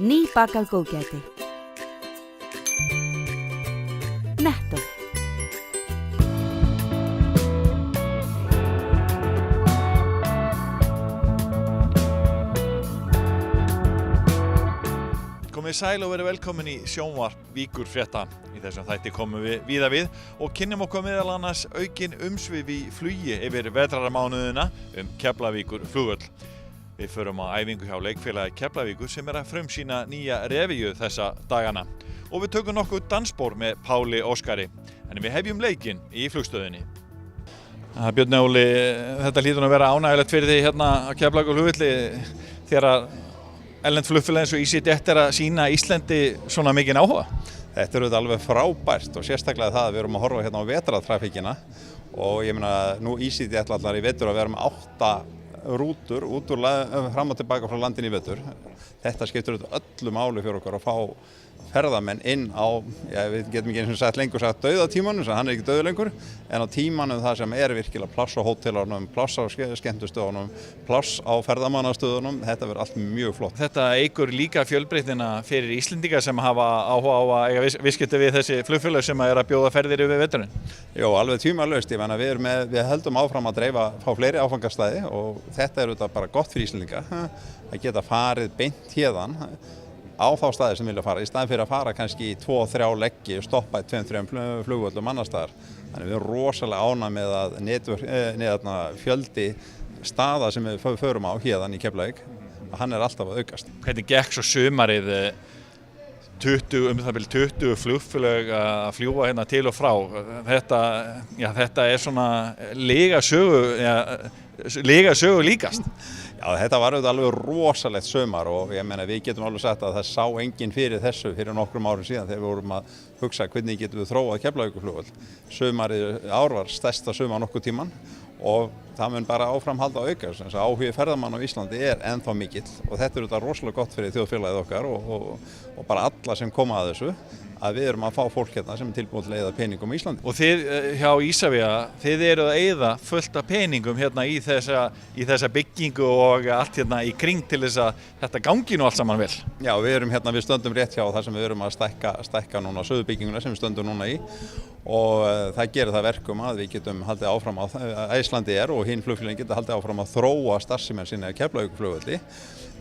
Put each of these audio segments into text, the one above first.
Nýbakað góðgæti. Netto. Komið sæl og verið velkomin í sjónvarp Víkurfrétta. Í þessum þætti komum við víða við og kynnum okkur meðal annars aukin umsvif í flugi yfir vetrarmánuðina Keflavíkur flugvöll. Við förum á æfingu hjá leikfélagi Keflavíkur sem að frumsýna nýja revíu þessa dagana. Og við tökum nokkuð dansspor með Páli Óskari. En við hefjum leikinn í flugstöðinni. Björn Óli, þetta hlýtur að vera ánægilegt fyrir því hérna á Keflavíkur flugvelli þegar erlend flugfélag eins og EasyJet að sýna Íslandi svona mikinn áhuga? Þetta er alveg frábært og sérstaklega það að við erum að horfa hérna á vetrartrafíkina og ég meina nú EasyJet allar í vetur að vera með 8 rútur út úr fram og tilbaka frá landinu í vetur. Þetta skiptir öllu máli fyrir okkur að fá ferðamenn inn á, við getum ekki eins og sagt dauðatímanum, hann ekki dauður lengur, en á tímanum það sem virkilega pláss á hótelunum, pláss á skemmtustöðunum, pláss á ferðamannastöðunum, þetta verður allt mjög flott. Þetta eykur líka fjölbreytnina fyrir Íslendinga sem hafa áhuga á að eiga viðskipti við þessi flugfélög sem að bjóða ferðir yfir veturinn. Jó, alveg tvímælalaust, ég meina við höldum áfram að fá fleiri áfangastæði og þetta auðvitað bara gott fyrir Íslendinga að geta farið beint héðan á þá staði sem vilja fara, í staðin fyrir að fara kannski í 2-3 leggi, stoppa í 2-3 flugvöllum annar staðar. Þannig við erum rosalega ánægð með að fjöldi staða sem við förum á héðan í Keflavík, hann alltaf að aukast. Hvernig gekk svo sumarið 20 flugfélög að fljúga hérna til og frá? Þetta svona lega sögu líkast. Já, þetta var alveg rosalegt sumar og ég meina við getum alveg sagt að það sá enginn fyrir þessu fyrir nokkrum árum síðan þegar við vorum að hugsa hvernig getum við þróað Keflavíkurflugvöll. Sumarið ár var stærsta sumar nokkuð tíman og það mun bara áfram halda að auka. Áhugi ferðamanna á Íslandi ennþá mikill og þetta þetta rosalega gott fyrir þjóðfélagið okkar og bara alla sem koma að þessu að við erum að fá fólk hérna sem tilbúið til að eyða peningum í Íslandi. Og þið hjá Ísavia, þið eru að eyða fullt af peningum hérna í þessa byggingu og allt hérna í kring til þess að þetta gangi nú allt saman vel. Já, við stöndum rétt hjá þar sem við erum að stækka núna söðubygginguna sem við stöndum núna í og það gerir það verkum að við getum haldið áfram að Íslandi og hinn flugfélögin geta haldið áfram að þróa starfsemin sinni á Keflavíkurflugvelli.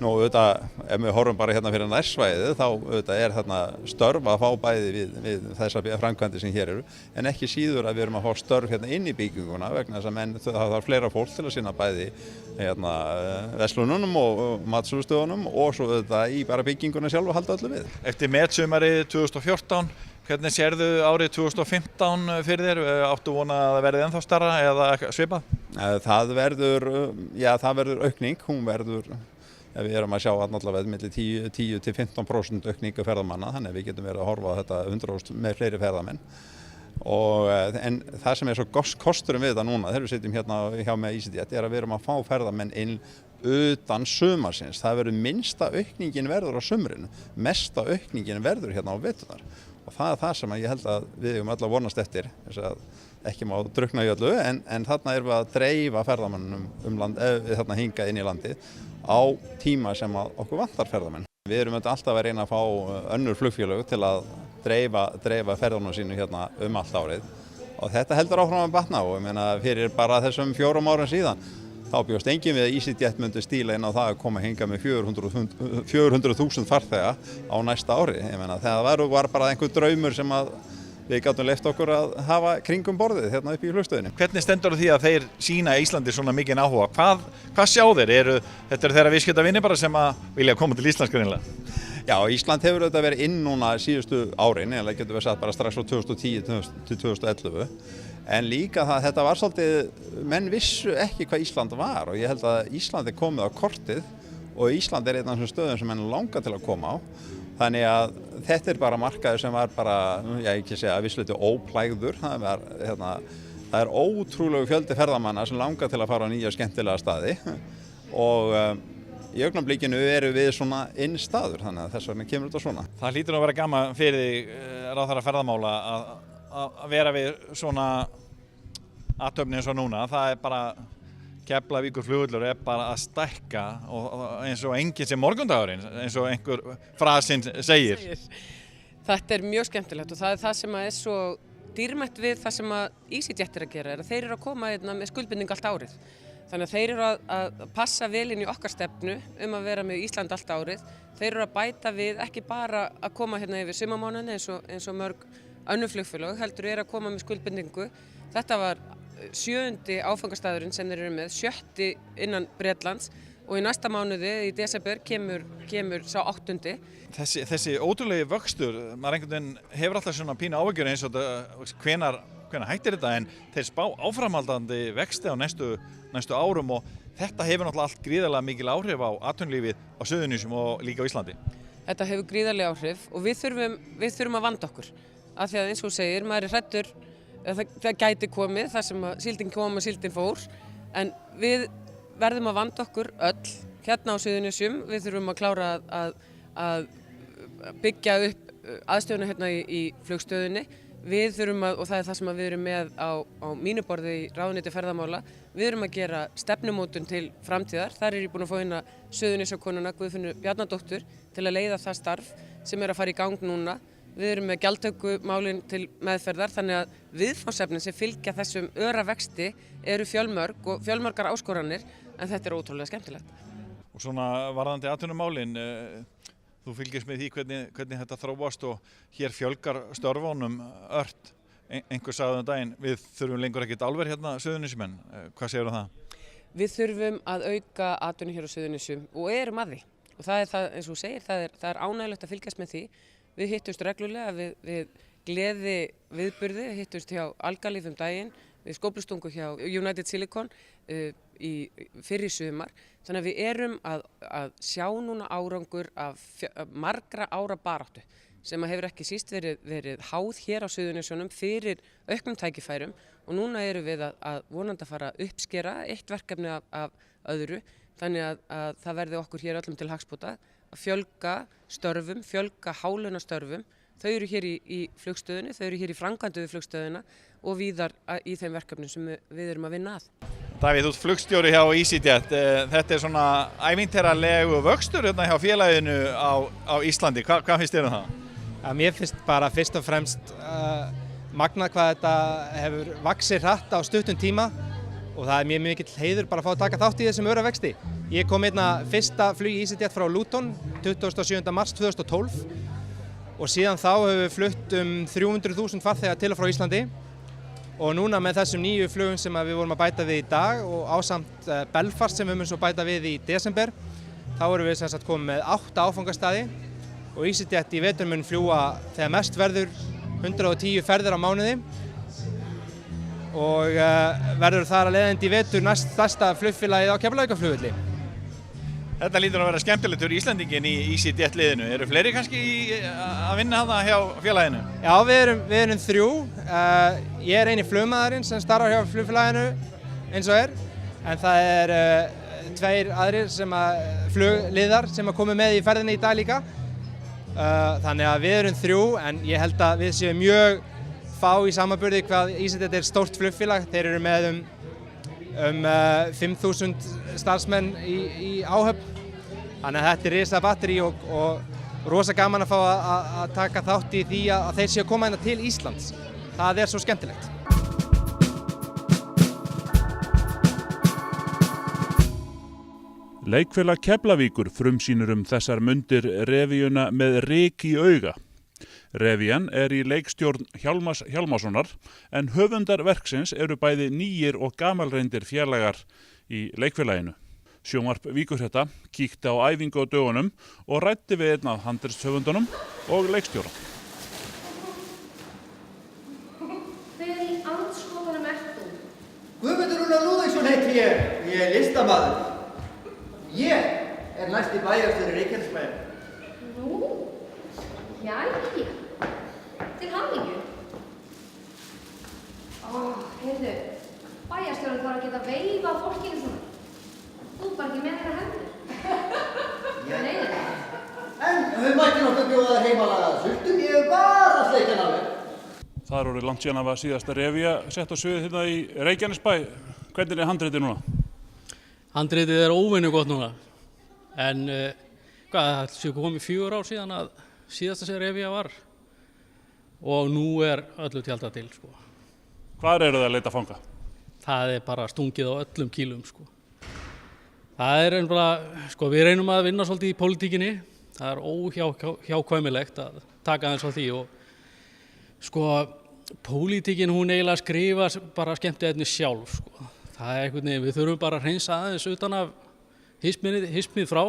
Nú auðvitað, ef við horfum bara hérna fyrir nærsvæðið, þá auðvitað þarna störf að fá bæði við þessar framkvæmdir sem hér eru, en ekki síður að við erum að fá störf hérna inn í bygginguna vegna þess að það þarf fleira fólk til að sinna bæði hérna verslununum og matsölustöðunum og svo auðvitað í bara bygginguna sjálf og halda öllu við. Eftir metsumarið 2014, hvernig sérðu árið 2015 fyrir þér? Áttu vona að það verði ennþá stærra eða svipað? Það verður aukning, hún verður við erum að sjá allavega milli 10-15% aukningu ferðamanna, þannig að við getum verið að horfa á þetta 100% með fleiri ferðamenn. En það sem svo kosturum við þetta núna, þegar við sitjum hérna hjá með EasyJet, að við erum að fá ferðamenn inn utan sumarsins. Það verður minnsta aukningin verður á sumrinu, mesta aukningin verður hérna á veturnar. Og það það sem ég held að við eigum öll að vonast eftir, þess að ekki má drukkna í öllu, en þarna erum við að dreifa ferðamannum þarna hingað inn í landið á tíma sem að okkur vantar ferðamenn. Við erum alltaf að reyna að fá önnur flugfélög til að dreifa ferðunum sínu hérna allt árið og þetta heldur áfram að batna og ég meina fyrir bara þessum 4 árum síðan þá bjóst enginn við að EasyJet myndi stíla inn á það að koma hingað með 400.000 farþega á næsta ári. Ég meina það var bara einhver draumur sem að við gátum leyft okkur að hafa kringum borðið hérna upp í flugstöðinni. Hvernig stendur því að þeir sýna Íslandi svona mikinn áhuga? Hvað sjá þeir? Þetta eru þeirra viðskiptavinir bara sem að vilja koma til Íslands greinilega? Já, Ísland hefur auðvitað verið inn núna síðustu árin, eða getur við sagt bara strax frá 2010 til 2011. En líka það, þetta var svolítið, menn vissu ekki hvað Ísland var og ég held að Ísland komið á kortið og Ísland einn af þessum stöðum sem menn langar til að koma á. Þannig að þetta bara markaður sem var bara, ekki segja að vissleiti óplægður. Það ótrúlegu fjöldi ferðamanna sem langar til að fara á nýja skemmtilega staði og í augnablikinu erum við svona innstaður, þannig að þess vegna kemur þetta svona. Það hlýtur að vera gaman fyrir þig, ráðherra ferðamála, að vera við svona athöfni eins og núna. Það bara Keflavíkurflugvöllur bara að stækka og eins og enginn sem morgundagurinn, eins og einhver frasinn segir. Þetta mjög skemmtilegt og það það sem er svo dýrmætt við það sem að EasyJet að gera að þeir eru að koma hérna með skuldbindingu allt árið. Þannig að þeir eru að passa vel inn í okkar stefnu að vera með Ísland allt árið. Þeir eru að bæta við ekki bara að koma hérna yfir sumarmánuðina eins og mörg önnur flugfélög, heldur eru að koma með skuldbindingu. Þetta var 7. áfangastæðurinn sem þeir eru með, 7. innan Bretlands og í næsta mánuði, í desember, kemur sá 8. Þessi ótrúlegi vöxtur, maður einhvern veginn hefur alltaf svona pínu áhyggjur eins og hvenær hættir þetta, en þeir spá áframhaldandi vexti á næstu árum og þetta hefur náttúrulega allt gríðarlega mikil áhrif á atvinnulífið á Suðurnesjum og líka á Íslandi. Þetta hefur gríðarlega áhrif og við þurfum að vanda okkur. Af því að eins og þú segir, maður er hræddur, það gæti komið þar sem að síldin kom og síldin fór, en við verðum að vanda okkur öll hérna á Suðurnesjum. Við þurfum að klára að byggja upp aðstöðuna hérna í flugstöðinni. Við þurfum og það er það sem við erum með á mínu borði í ráðuneyti ferðamála, við erum að gera stefnumótun til framtíðar. Þar ég búin að fá hérna Suðurnesjakonuna Guðfinnu Bjarnadóttur til að leiða það starf sem að fara í gang núna. Við erum með gjaldtökumálin til meðferðar, þannig að viðfangsefnin sem fylgja þessum öravexti eru fjölmörg og fjölmörgar áskoranir, en þetta ótrúlega skemmtilegt. Og svona varðandi atvinnumálin, þú fylgist með því hvernig þetta þróast og hér fjölgar störfunum ört. Einhver sagði daginn, við þurfum lengur ekkert álver hérna Suðurnesjumenn. Hvað segir það? Við þurfum að auka atvinnu hér á Suðurnesjum og erum að því. Og það það, eins og þú segir, það er ánægilegt að fylgjast með því. Við hittumst reglulega við gleði viðburði, hittumst hjá Algalíf daginn, við skóflustungu hjá United Silicon í fyrr í sumar. Þannig að við erum að sjá núna árangur af margra ára baráttu sem hefur ekki síst verið háð hér á Suðurnesjunum fyrir auknum tækifærum og núna erum við að vonandi að fara að uppskera eitt verkefni af öðru þannig að það verði okkur hér öllum til hagsbóta að fjölga störfum, fjölga hálaunastörfum. Þau eru hér í flugstöðinni, þau eru hér í framkvæmdu við flugstöðina og víðar í þeim verkefnum sem við erum að vinna að. Davíð, þú ert flugstjóri hjá EasyJet. Þetta er svona ævintýralegu vöxtur hérna hjá félaginu á Íslandi. Hvað finnst þér það? Mér finnst bara fyrst og fremst magnað hvað þetta hefur vaxið hratt á stuttum tíma og það er mjög mikill heiður bara að fá að taka þátt í þessum öravexti. Ég kom fyrsta flug í EasyJet frá Luton 27. mars 2012 og síðan þá hefur við flutt 300.000 farþega til og frá Íslandi og núna með þessum nýju flugum sem við vorum að bæta við í dag og ásamt Belfast sem við munum svo bæta við í desember, þá erum við sem sagt komið með 8 áfangastaði og EasyJet í vetur mun fljúga þegar mest verður 110 ferðir á mánuði og verður þar að leiðandi í vetur næst stærsta flugfélagið á Keflavíkurflugvelli. Þetta lítur að vera skemmtilegt fyrir Íslandingin í EasyJet liðinu. Eru fleiri kannski að vinna þarna hjá félaginu? Já, við erum 3. Ég er eini flugmaðurinn sem starfar hjá flugfélaginu eins og en það er 2 aðrir flugliðar sem komu með í ferðinni í dag líka. Þannig að við erum 3 en ég held að við séum mjög fá í samanburði hvað EasyJet er stórt flugfélag. Þeir eru með 5.000 starfsmenn í áhöfn. Þannig að þetta er risa batteri og rosa gaman að fá að taka þátt í því að þeir séu að koma hérna til Íslands. Það er svo skemmtilegt. Leikfélag Keflavíkur frumsýnir þessar mundir revíuna með ryk í auga. Revían er í leikstjórn Hjálmars Hjálmarssonar en höfundar verksins eru bæði nýir og gamalreyndir félagar í leikfélaginu. Sjónvarp Víkurfrétta kíkti á æfingu á dögunum og ræddi við einn af handritshöfundunum og leikstjóra. Hver í andskotanum ert þú? Guðmundur Rúnar Lúðvíksson heiti ég. Ég er listamaður. Ég er næsti bæjarstjóri Reykjanesbæjar. Nú, jæja, til hamingju. Heyrðu, bæjarstjórinn þarf að geta veifað fólkinu svona. Þú bara ekki með þeirra hendur. Nei. En við mættum náttúrulega bjóða þér heimalagaða sultum, ég hef bara sleikjan af þér. Það er orðið langt síðan að síðasta revíja sett á svið hérna í Reykjanesbæ. Hvernig er handritið núna? Handritið er óvenju gott núna, en það séu komið 4 ár síðan að síðasta sér Revía var og nú er öllu tjaldað til, sko. Hvar eru það að leita fanga? Það er bara stungið á öllum kílum, sko. Það er bara, sko, við reynum að vinna svolítið í pólitíkinni. Það er óhjákvæmilegt að taka aðeins á því og, sko, pólitíkin hún eiginlega skrifar bara skemmtiefni sjálf, sko. Það er einhvern veginn, við þurfum bara að hreinsa aðeins utan af hismið frá,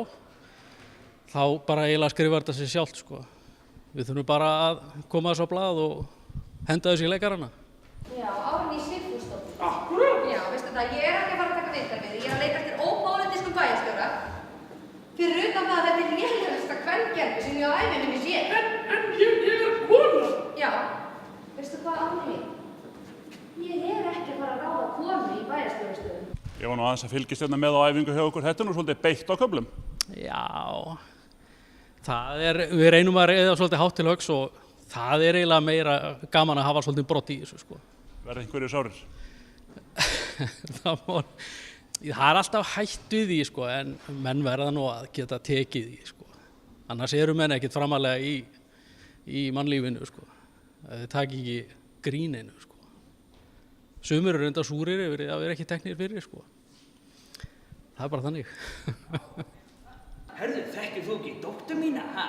þá bara eiginlega skrifar þetta sér sjálft, sko. Við þurfum bara að koma þessu á blað og henda þessu í leikarana. Já, Árný Sigfúsdóttir. Akkúrat. Já, veistu það, ég er ekki að fara að taka viðtal við þig, ég er að leita eftir ópólitískum bæjarstjóra. Fyrir utan það að þetta er lélegasta kvengerfi sem ég á ævi minni sé. En ég er kona. Já, veistu hvað, Árný mín? Ég er ekki að fara að ráða konu í bæjarstjórastöðum. Ég var nú aðeins að fylgjast hérna með á æfingu hjá okkur. Þetta er nú svolítið beitt á köflum. Já, við reynum að reiða svolítið hátt til höggs og það er eiginlega meira gaman að hafa svolítið brott í þessu, sko. Verða einhverju sárir? Það er alltaf hætt við því, sko, en menn verða nú að geta tekið því, sko. Annars eru menn ekkert framalega í mannlífinu, sko. Þeir taki ekki gríninu, sko. Sumir eru enda súrir yfir að vera ekki teknir fyrir, sko. Það er bara þannig. Herðu, þekkir þú ekki dóttur mína, ha?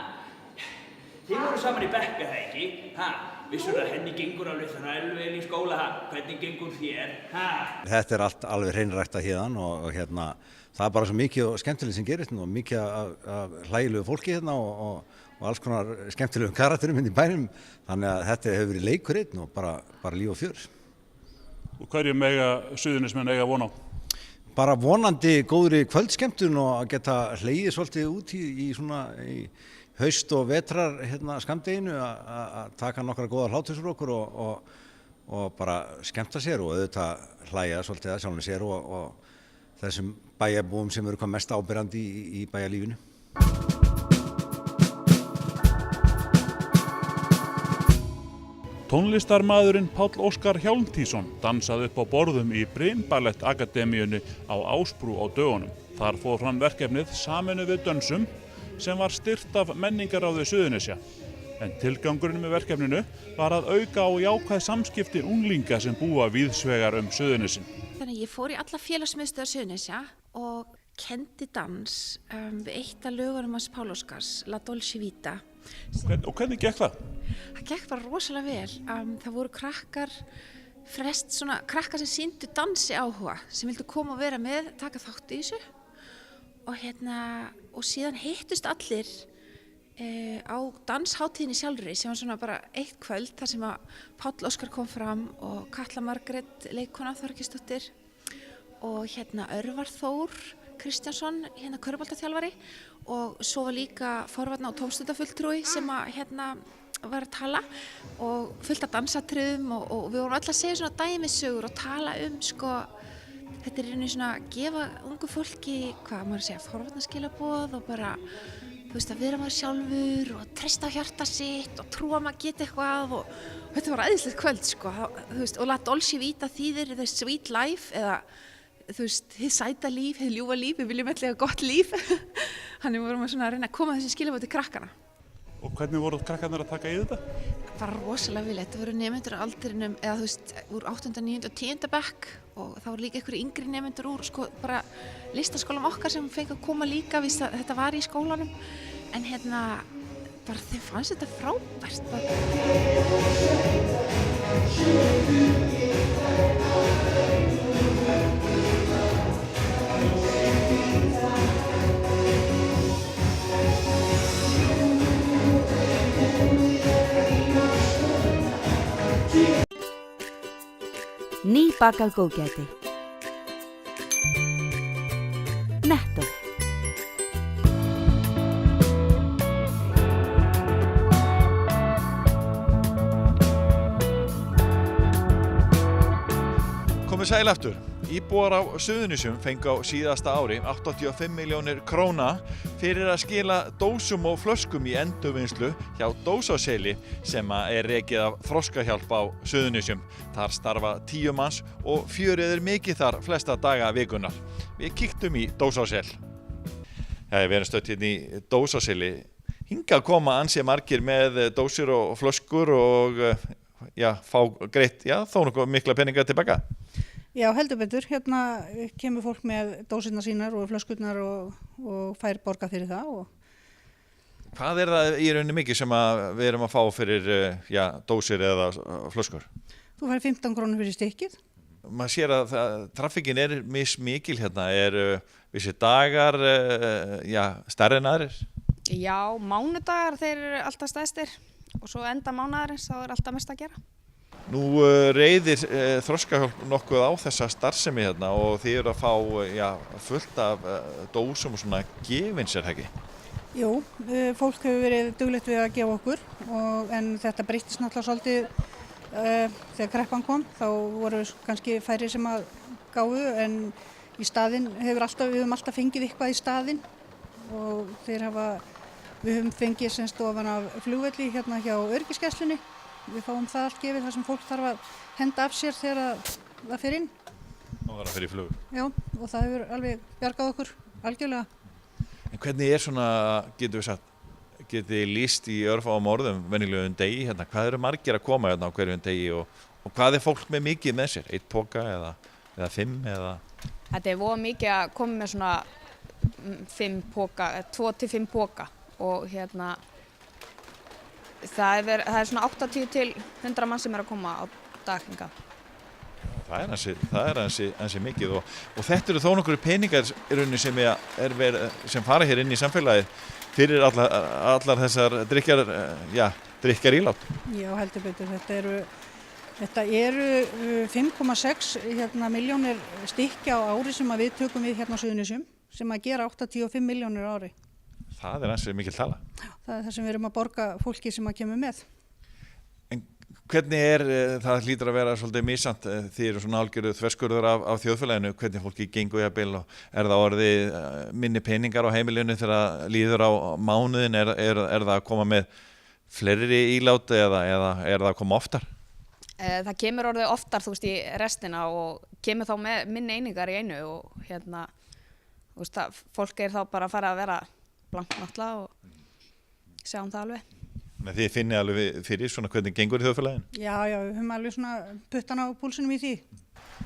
Þið voru saman í bekk, það ekki, ha? Vissur að henni gengur alveg þrælvel í skóla, ha? Hvernig gengur þér, ha? Þetta er allt alveg hreinræktað hérna og hérna, það er bara svo mikið og skemmtilegt sem gerist og mikið af hlægilegu fólki hérna og alls konar skemmtilegum karakterum hérna í bænum. Þannig að þetta hefur verið leikur einn og bara líf og fjör. Og hverju mega Suðurnesmenn eiga von á? Bara vonandi góðri kvöldskemmtun og að geta hlegið svolítið út í svona haust og vetrar hérna skammdeginu að taka nokkra góða hlátur okkur og bara skemmta sér og auðvitað hlæja svolítið að sjálfum sér og þessum bæjarbúum sem eru hvað mest áberandi í bæjarlífinu. Tónlistarmaðurinn Páll Óskar Hjálmtýsson dansaði upp á borðum í Brynballett Akademíunni á Ásbrú á dögunum. Þar fór fram verkefnið Saminu við dönsum sem var styrkt af menningaráði Suðurnesja. En tilgangurinn með verkefninu var að auka á jákvæð samskipti unglinga sem búa víðsvegar Suðurnesin. Þannig ég fór í alla félagsmiðstöðvar Suðurnesja og kendi dans við eitt af lögunum hans Páll Óskars, La Dolce Vita. Og hvernig gekk það? Það gekk bara rosalega vel. Það voru krakkar sem sýndu dansi áhuga, sem vildu koma og vera með, taka þátt í þessu. Og síðan hittust allir á dansháttíðinni sjálfri sem var svona bara eitt kvöld þar sem að Páll Óskar kom fram og Katla Margrét leikkona Þorgeirsdóttir og Örvar Þór Kristjánsson, körfuboltaþjálfari og svo var líka forvarna og tómstundafulltrúi sem að var að tala og fullt af dansatriðum og við vorum öll að segja svona dæmisögur og tala þetta er einu svona að gefa ungu fólki, forvarnaskilaboð og bara, að vera maður sjálfur og treysta á hjarta sitt og trúa maður geta eitthvað og þetta var æðislegt kvöld, og La Dolce Vita þýðir the sweet life eða hið sæta líf, hið ljúfa líf, við viljum eitthvað gott líf. Þannig vorum við svona að reyna að koma þessi skilaboð til krakkana. Og hvernig voru krakkarnir að taka í þetta? Bara rosalega vel, þetta voru nemendur á aldrinum, úr 8., 9. og 10. bekk og það voru líka einhverju yngri nemendur úr bara listaskólam okkar sem fengu að koma líka, þetta var í skólanum, en bara þeim fannst þetta frábært. Nýbakað góðgæti. Netto. Komið sæl aftur. Íbúar á Suðurnesjum fengu á síðasta ári 85 milljónir króna fyrir að skila dósum og flöskum í endurvinnslu hjá Dósaseli sem er rekið af Þroskahjálp á Suðurnesjum. Þar starfa 10 manns og fjörið mikið þar flesta daga vikunar. Við kíktum í Dósasel. Við erum stödd hérna í Dósaseli. Hingað koma ansi margir með dósir og flöskur og fá greitt, þó nokkuð mikla peninga tilbaka. Já, heldur betur. Hérna kemur fólk með dósirnar sínar og flöskurnar og fær borga fyrir það. Hvað er það í rauninni mikið sem við erum að fá fyrir dósir eða flöskur? Þú fær 15 krónur fyrir stykkið. Maður sér að traffíkin er mismikil hérna. Vissi dagar stærri en aðrir? Já, mánudagar þeir eru alltaf stærstir og svo enda mánaðarins þá er alltaf mest að gera. Nú reiðir Þroskahjálp nokkuð á þessa starfsemi hérna og þið eru að fá fullt af dósum og svona gefins, er það ekki? Jú, fólk hefur verið duglegt við að gefa okkur en þetta breyttist náttúrulega svolítið þegar kreppan kom. Þá voru kannski færri sem að gáfu en í staðinn við höfum alltaf fengið eitthvað í staðinn og við höfum fengið semst ofan af flugvelli hérna hjá öryggisgæslunni. Við fáum það allt gefið þar sem fólk þarf að henda af sér þegar það fer inn. Og það er að fer í flug. Já, og það hefur alveg bjargað okkur algjörlega. En hvernig er svona, getið þið lýst í örfáum orðum venjulegum degi hérna? Hvað eru margir að koma hérna á hverjum degi og hvað er fólk með mikið með sér? 1 poka eða 5 eða? Þetta er voða mikið að koma með svona 5 poka, 2 til 5 poka og hérna það er svona 80 til 100 mann sem er að koma á dag hingað. Það er ansi mikið og þetta eru þó nokkru peningar í rauninni sem fara hér inn í samfélagið fyrir allar þessar drykkjarílát. Já, heldur betur. Þetta eru 5,6 milljónir stykkja á ári sem við tökum við hérna á Suðurnesjum sem að gera 85 milljónir á ári. Það er ansi mikil tala. Það er það sem við erum að borga fólki sem að kemur með. En hvernig það hlýtur að vera svolítið misjafnt, þið eru svona algjöru þverskurður af þjóðfélaginu, hvernig fólki gengur jafnvel og er það orðið minni peningar á heimilinu þegar líður á mánuðin, er það að koma með fleiri ílát eða er það að koma oftar? Það kemur orðið oftar, í restina og kemur þá með minni einingar í einu og hérna, fólk er þá bara að fara að vera blank náttúrulega og sjáum það alveg. Þannig að þið finnið alveg fyrir svona hvernig gengur í þjóðfélaginu? Já, við höfum alveg svona puttan á púlsinum í því.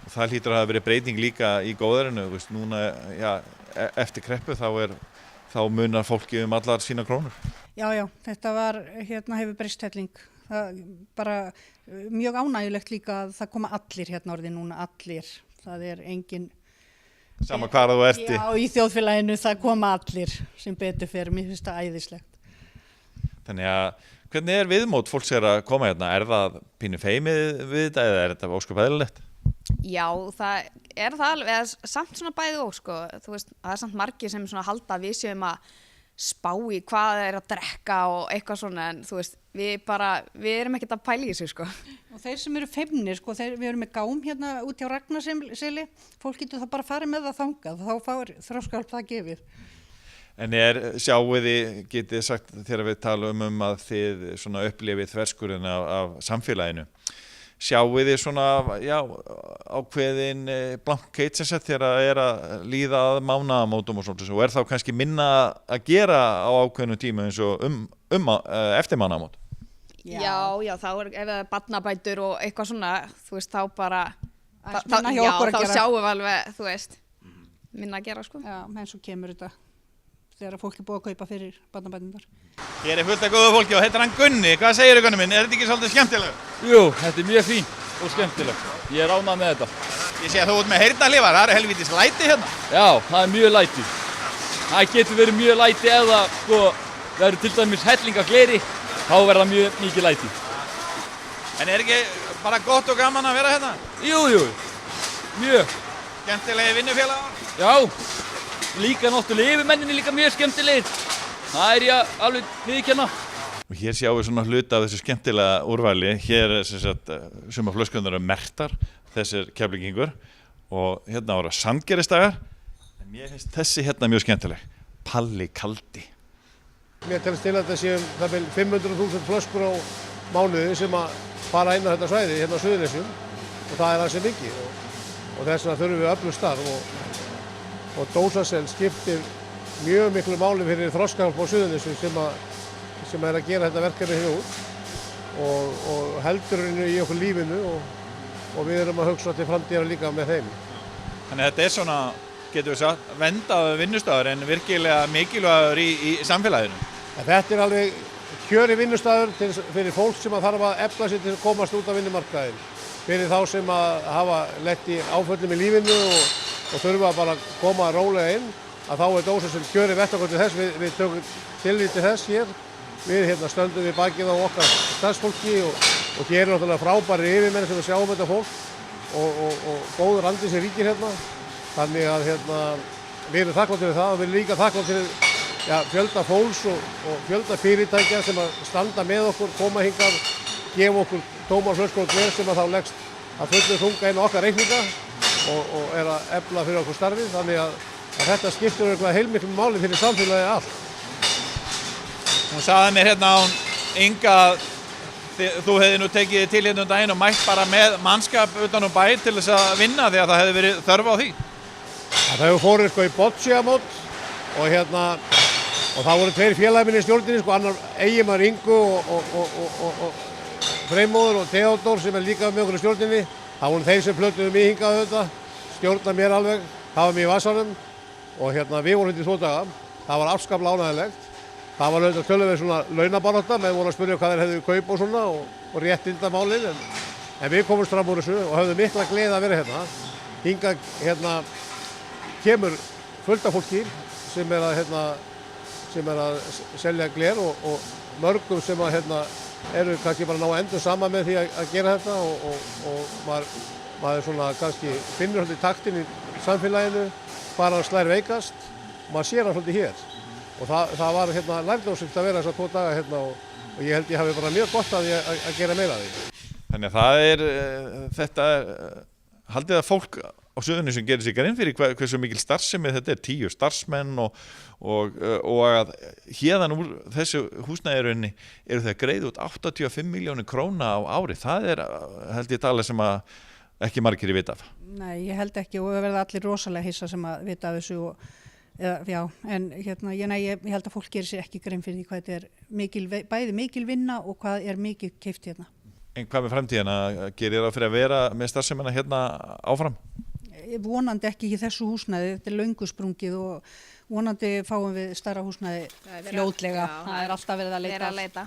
Og það hlýtur að hafa verið breyting líka í góðærinu, núna eftir kreppu þá munar fólki allar sína krónur. Já, þetta hefur breyst helling. Það bara mjög ánægjulegt líka að það koma allir hérna orðið núna, allir. Það er engin sama hvar þú ert í. Já, í þjóðfélaginu það koma allir sem betur fer, mér finnst það æðislegt. Þannig að hvernig er viðmót fólks að koma hérna? Er það pínu feimið við þetta eða er þetta ósköp eðlilegt? Já, það er það alveg, samt svona bæði og það er samt margir sem halda við séum að spá í hvað það er að drekka og eitthvað svona en við erum ekkert að pæla í þessu Og þeir sem eru feimnir við erum með gám hérna út hjá Ragnarseli, fólk getur það bara farið með það þangað, þá fár Þroskahjálp það gefið. En sjáuð þið, getið sagt þegar við talum að þið svona upplifið þverskurinn af samfélaginu, sjáuð þið svona ákveðin blankheit sem þegar það að líða að mánaðamótum og svona og þá kannski minna að gera á ákveðinu tíma eins og eftir mánaðamót? Já, þá ef það er barnabætur og eitthvað svona, þá bara þá sjáum við alveg, minna að gera Já, en svo kemur þetta þegar fólk er búið að kaupa fyrir barnabæturnar. Hér er fullt af góðu fólki og heitir hann Gunni. Hvað segir Gunni minn? Er þetta ekki svolítið skemmtilegt? Jú, þetta er mjög fínt og skemmtilegt. Ég er ánægður með þetta. Ég sé að þú ert með heyrnarhlífar, það er helvítis læti hérna. Já, það er mjög læti. Það getur verið mjög læti ef það verður til dæmis helling af gleri, þá verða mjög mikið læti. En er ekki bara gott og gaman að vera hérna? Jú, mjög. Skemmtilegi vinnufélagar? Já. Líka náttúrulega yfirmenninni líka mjög skemmtilegir. Það er ég alveg viðurkenna. Og hér sjáum við svona hluta af þessu skemmtilega úrvali. Hér suma flöskurnar merktar, þessir Keflvíkingur. og hérna voru sandgerðisdagar, en mér finnst þessi hérna mjög skemmtileg, Palli kaldi. Mér telst til að þetta séum það vel 500.000 flöskur á mánuði sem að fara inn á þetta svæði hérna á Suðurnesjum og það er ansi mikið og þess vegna þurfum við öflugt starf og dósasel skiptir mjög miklu máli fyrir Þroskahjálp á Suðurnesjum sem er að gera þetta verkefni hérna út og heldur í okkur lífinu og við erum að hugsa til framtíðar líka með þeim. Þannig að þetta er svona, getur við sagt, vendaður vinnustaður en virkilega mikilvægur í samfélaginu. Þetta er alveg kjöri vinnustaður fyrir fólk sem að þarf að efla sig til að komast út af vinnumarkaðinn. Fyrir þá sem að hafa lent í áföllum í lífinu og þurfa bara að koma rólega inn, að þá er dósasel kjöri vettvangur til þess. Við tökum tillit til þess hér. Við stöndum við bakið á okkar starfsfólki og hér er náttúrulega frábæri yfirmenn sem við sjáum þetta fólk og góður andi sem ríkir hérna. Þannig að við erum þakkláttir fyrir það og við erum líka þakkláttir fyrir fjölda fólks og fjölda fyrirtækja sem að standa með okkur, koma hingað, gefa okkur tómar flöskur og gler sem að þá leggst að fullu þunga inn á okkar reikninga og er að efla fyrir okkur starfið. Þannig að þetta skiptir eitthvað heilmiklu máli fyrir samfélagið allt. Hún sagði mér hérna án Inga að þú hefði nú tekið til hérna daginn og mætt bara með mannskap utan bæ til þess að vinna því að það hefði verið þörf á því. Það hefur fórið í bocciamót og það voru 2 félagir minni í stjórninni, annar eiginmaður Ingu og Freymóður og Theodór sem er líka með okkur í stjórninni. Það voru þeir sem plötuðu mig hingað auðvitað, stjórna mér alveg, hafa mig í vasanum og við vorum hérna í 2 daga. Það var afskaplega ánægjulegt. Það var auðvitað töluvert svona launabarátta, menn voru að spyrja hvað þeir hefðu kaup og svona og réttindamálin en við komumst fram úr þessu og höfðum mikla gleði að vera hérna. Hingað kemur fullt af fólki sem er að selja gler og mörgum sem eru kannski bara ná endur saman með því að gera þetta og maður svona kannski finnur svolítið taktinn í samfélaginu, bara slær veikast og maður sér það svolítið hér. Og það var lærdómsríkt að vera þessar 2 daga hérna og ég held ég hafi bara mjög gott að gera meira af því. Þannig að haldið að fólk á Suðurnesjum gerir sig grein fyrir hversu mikil starfsemi þetta er, 10 starfsmenn og að héðan úr þessu húsnæðirunni eru það greið út 85 milljónir króna á ári. Það er, held ég tala sem að ekki margir vita af. Nei, ég held ekki og það verða allir rosalega hissa sem að vita af þessu en ég held að fólk gerir sér ekki grein fyrir því hvað þetta er bæði mikil vinna og hvað er mikið keypt hérna. En hvað með framtíðina? Gerir það fyrir að vera með starfsemina hérna áfram? Vonandi ekki í þessu húsnæði, þetta er löngu sprungið og vonandi fáum við stærra húsnæði fljótlega. Það er alltaf verið að leita.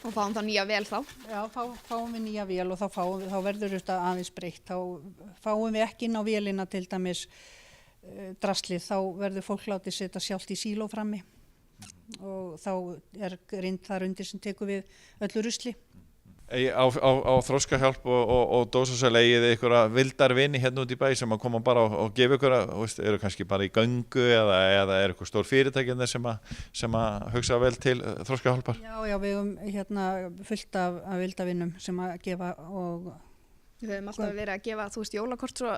Og fáum þá nýja vél þá? Já, fáum við nýja vél og þá verður þetta aðeins breytt. Þá fáum við ekki inn á vélina til dæmis draslið, þá verður fólk látið setja sjálft í síló frammi og þá er grind þar undir sem tekur við öllu rusli. Á Þroskahjálp og dósasel eigið einhverja vildar vini hérna út í bæ sem að koma bara og gefa ykkur eru kannski bara í göngu eða er eitthvað stór fyrirtæki sem að hugsa vel til Þroskahjálpar? Já, við höfum fullt af vildavinnum sem að gefa og við höfum alltaf verið að gefa, jólakort svo,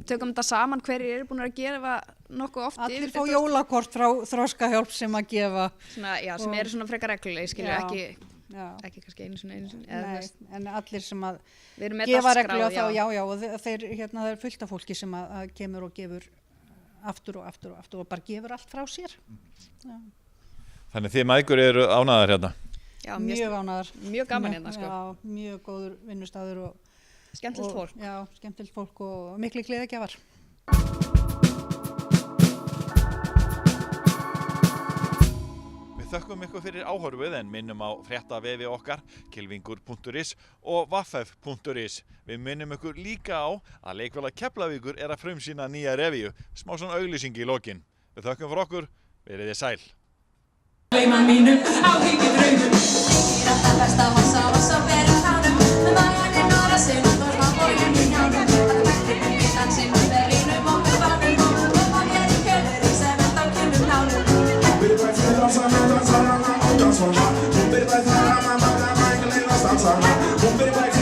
tökum þetta saman, hverjir eru búin að gefa nokkuð oft. Allir fá jólakort frá Þroskahjálp sem að gefa. Sem eru svona frekar reglulega, skilur ekki kannski einu sinni. Nei, en allir sem að gefa reglulega þá, og það er fullt af fólki sem að kemur og gefur aftur og bara gefur allt frá sér. Já. Þannig þið mæðgur eru ánægðar hérna? Já, mjög ánægðar. Mjög gaman hérna, sko. Já, mjög góður vinnustaður og skemmtilegt fólk. Já, skemmtilegt fólk og miklu gleðigjafar. Við þökkum ykkur fyrir áhorfið en minnum á fréttavefi okkar, kylfingur.is og vaffef.is. Við minnum ykkur líka á að leikfélag Keflavíkur er að frumsýna nýja revíu, smá svona auglýsing í lokin. Við þökkum fyrir okkur, verið þið sæl. Gleyma mínum áhyggjum draumum. Ég alltaf best að hossa vera tánum. Með maganinn orða sinn og má bójum í njánum. Það mættir ekki dansinn með berínum og með bánum. Og má gera kjölur í sem enda á kynum nánum. Byrði bætt fyrir dansana og dansana. Hún byrði bætt fyrir mamma, mængleina dansana. Hún byrði bætt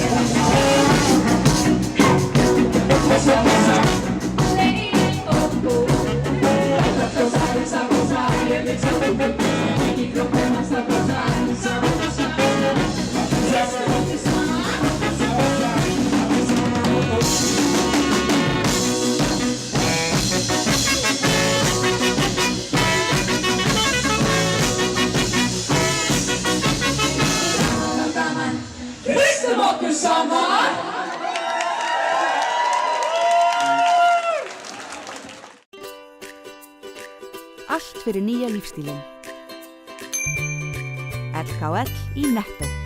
fyrir Hristum okkur saman. Allt fyrir nýja lífstílinn. LKL í Netto.